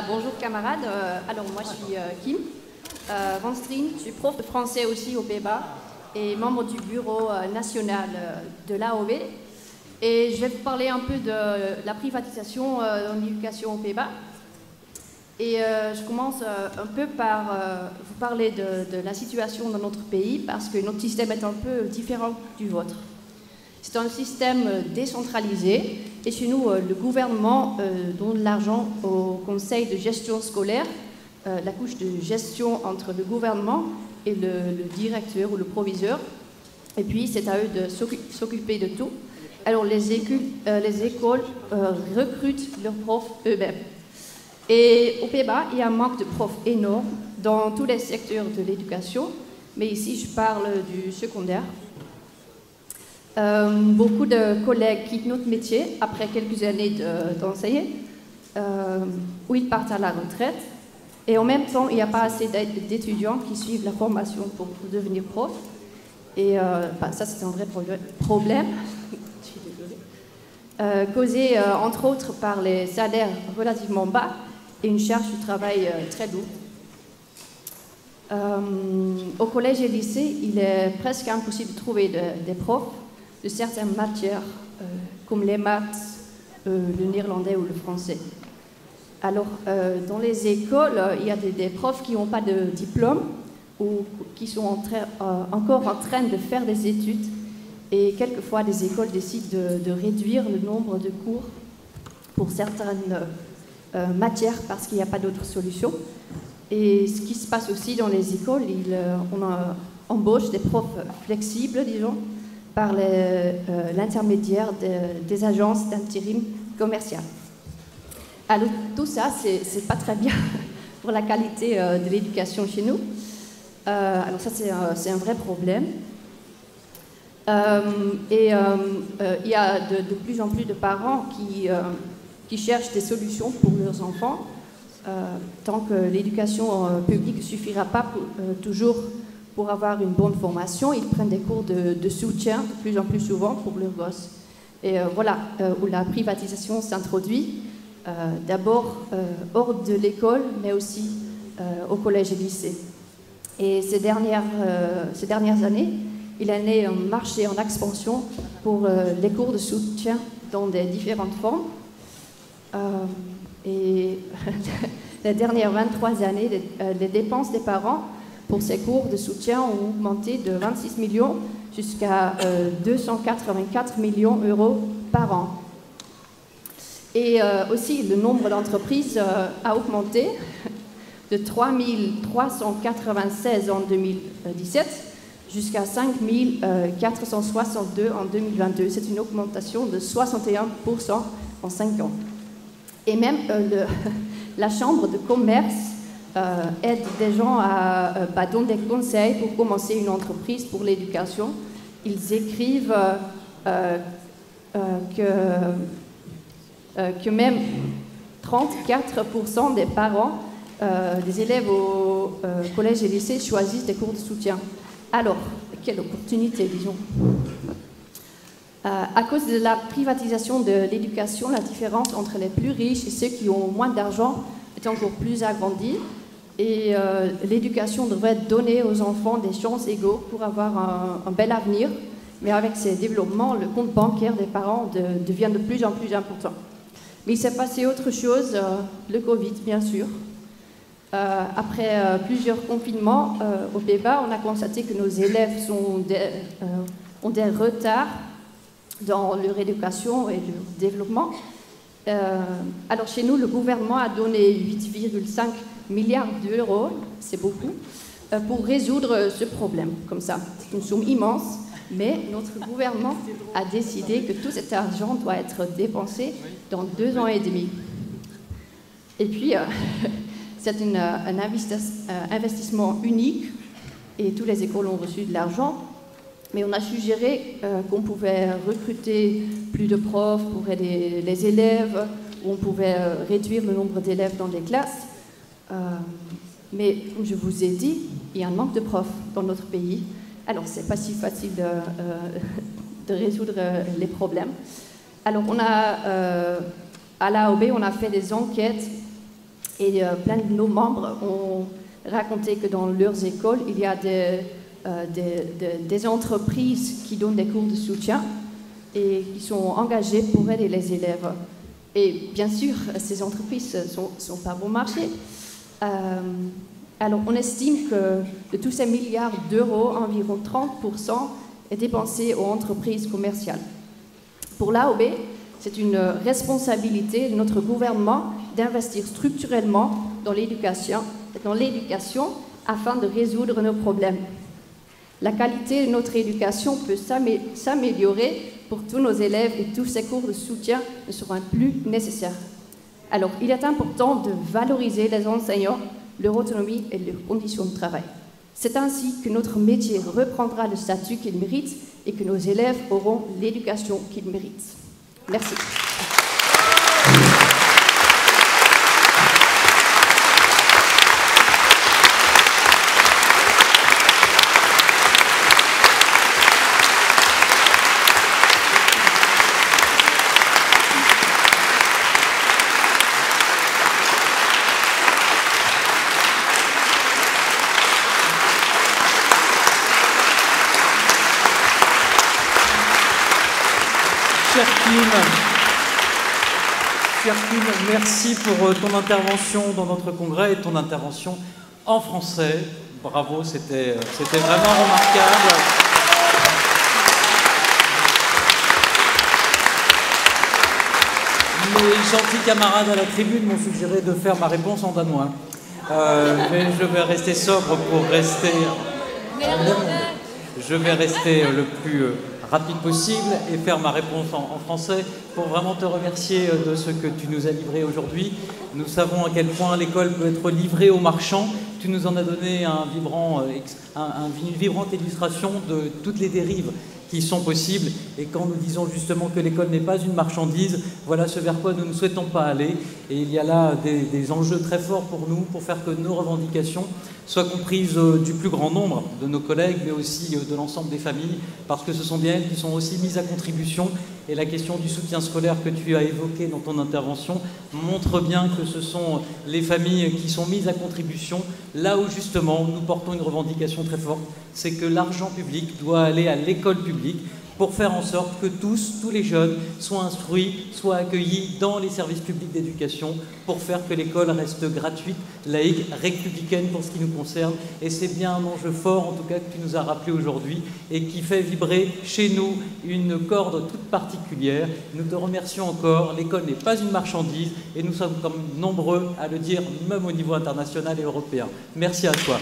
Bonjour camarades, alors moi je suis Kim Van Strien, je suis prof de français aussi aux Pays-Bas et membre du bureau national de l'AOB. Et je vais vous parler un peu de la privatisation dans l'éducation aux Pays-Bas. Et je commence un peu par vous parler de la situation dans notre pays parce que notre système est un peu différent du vôtre. C'est un système décentralisé et chez nous, le gouvernement donne l'argent au conseil de gestion scolaire, la couche de gestion entre le gouvernement et le directeur ou le proviseur. Et puis, c'est à eux de s'occuper de tout. Alors, les écoles recrutent leurs profs eux-mêmes. Et aux Pays-Bas, il y a un manque de profs énorme dans tous les secteurs de l'éducation, mais ici, je parle du secondaire. Beaucoup de collègues quittent notre métier après quelques années d'enseigner, où ils partent à la retraite. Et en même temps, il n'y a pas assez d'étudiants qui suivent la formation pour devenir prof. Et ça, c'est un vrai problème. Je suis désolée. Causé, entre autres, par les salaires relativement bas et une charge de travail très lourde. Au collège et lycée, il est presque impossible de trouver des profs de certaines matières, comme les maths, le néerlandais ou le français. Alors, dans les écoles, il y a des profs qui n'ont pas de diplôme ou qui sont encore en train de faire des études. Et quelquefois, les écoles décident de réduire le nombre de cours pour certaines matières parce qu'il n'y a pas d'autre solution. Et ce qui se passe aussi dans les écoles, on embauche des profs flexibles, disons, par l'intermédiaire des agences d'intérim commercial. Alors tout ça, c'est pas très bien pour la qualité de l'éducation chez nous. Alors ça, c'est un vrai problème. Il y a de plus en plus de parents qui cherchent des solutions pour leurs enfants, tant que l'éducation publique ne suffira pas toujours pour avoir une bonne formation, ils prennent des cours de soutien de plus en plus souvent pour leurs gosses. Et voilà où la privatisation s'introduit, d'abord hors de l'école, mais aussi au collège et lycée. Et ces dernières années, il est né un marché en expansion pour les cours de soutien dans des différentes formes. Et les dernières 23 années, les dépenses des parents pour ces cours de soutien ont augmenté de 26 millions jusqu'à 284 millions d'euros par an. Et aussi, le nombre d'entreprises a augmenté de 3 396 en 2017 jusqu'à 5 462 en 2022. C'est une augmentation de 61% en 5 ans. Et même la Chambre de commerce aide des gens à donner des conseils pour commencer une entreprise pour l'éducation. Ils écrivent que même 34% des parents des élèves au collège et lycée choisissent des cours de soutien. Alors, quelle opportunité, disons. À cause de la privatisation de l'éducation, la différence entre les plus riches et ceux qui ont moins d'argent est encore plus agrandie. Et l'éducation devrait donner aux enfants des chances égaux pour avoir un bel avenir. Mais avec ces développements, le compte bancaire des parents devient de plus en plus important. Mais il s'est passé autre chose, le Covid, bien sûr. Après plusieurs confinements aux Pays-Bas, on a constaté que nos élèves ont des retards dans leur éducation et leur développement. Alors chez nous, le gouvernement a donné 8,5 milliards d'euros, c'est beaucoup, pour résoudre ce problème. Comme ça, c'est une somme immense, mais notre gouvernement a décidé que tout cet argent doit être dépensé dans 2 ans et demi. Et puis, c'est un investissement unique et toutes les écoles ont reçu de l'argent. Mais on a suggéré qu'on pouvait recruter plus de profs pour aider les élèves, ou on pouvait réduire le nombre d'élèves dans les classes. Mais comme je vous ai dit, il y a un manque de profs dans notre pays. Alors, c'est pas si facile de résoudre les problèmes. Alors, à l'AOB, on a fait des enquêtes Et plein de nos membres ont raconté que dans leurs écoles, il y a des entreprises qui donnent des cours de soutien et qui sont engagées pour aider les élèves. Et bien sûr, ces entreprises ne sont pas bon marché. Alors, on estime que de tous ces milliards d'euros, environ 30% est dépensé aux entreprises commerciales. Pour l'AOB, c'est une responsabilité de notre gouvernement d'investir structurellement dans l'éducation afin de résoudre nos problèmes. La qualité de notre éducation peut s'améliorer pour tous nos élèves et tous ces cours de soutien ne seront plus nécessaires. Alors, il est important de valoriser les enseignants, leur autonomie et leurs conditions de travail. C'est ainsi que notre métier reprendra le statut qu'il mérite et que nos élèves auront l'éducation qu'ils méritent. Merci. Chère Kim, merci pour ton intervention dans notre congrès et ton intervention en français. Bravo, c'était vraiment remarquable. Mes gentils camarades à la tribune m'ont suggéré de faire ma réponse en danois. Mais je vais rester sobre pour rester... Je vais rester le plus rapide possible et faire ma réponse en français pour vraiment te remercier de ce que tu nous as livré aujourd'hui. Nous savons à quel point l'école peut être livrée aux marchands. Tu nous en as donné une vibrante illustration de toutes les dérives qui sont possibles. Et quand nous disons justement que l'école n'est pas une marchandise, voilà ce vers quoi nous ne souhaitons pas aller. Et il y a là des enjeux très forts pour nous, pour faire que nos revendications soient comprises du plus grand nombre de nos collègues, mais aussi de l'ensemble des familles, parce que ce sont bien elles qui sont aussi mises à contribution. Et la question du soutien scolaire que tu as évoqué dans ton intervention montre bien que ce sont les familles qui sont mises à contribution, là où justement nous portons une revendication très forte, c'est que l'argent public doit aller à l'école publique pour faire en sorte que tous les jeunes soient instruits, soient accueillis dans les services publics d'éducation, pour faire que l'école reste gratuite, laïque, républicaine pour ce qui nous concerne. Et c'est bien un enjeu fort, en tout cas, que tu nous as rappelé aujourd'hui, et qui fait vibrer chez nous une corde toute particulière. Nous te remercions encore. L'école n'est pas une marchandise, et nous sommes comme nombreux à le dire, même au niveau international et européen. Merci à toi.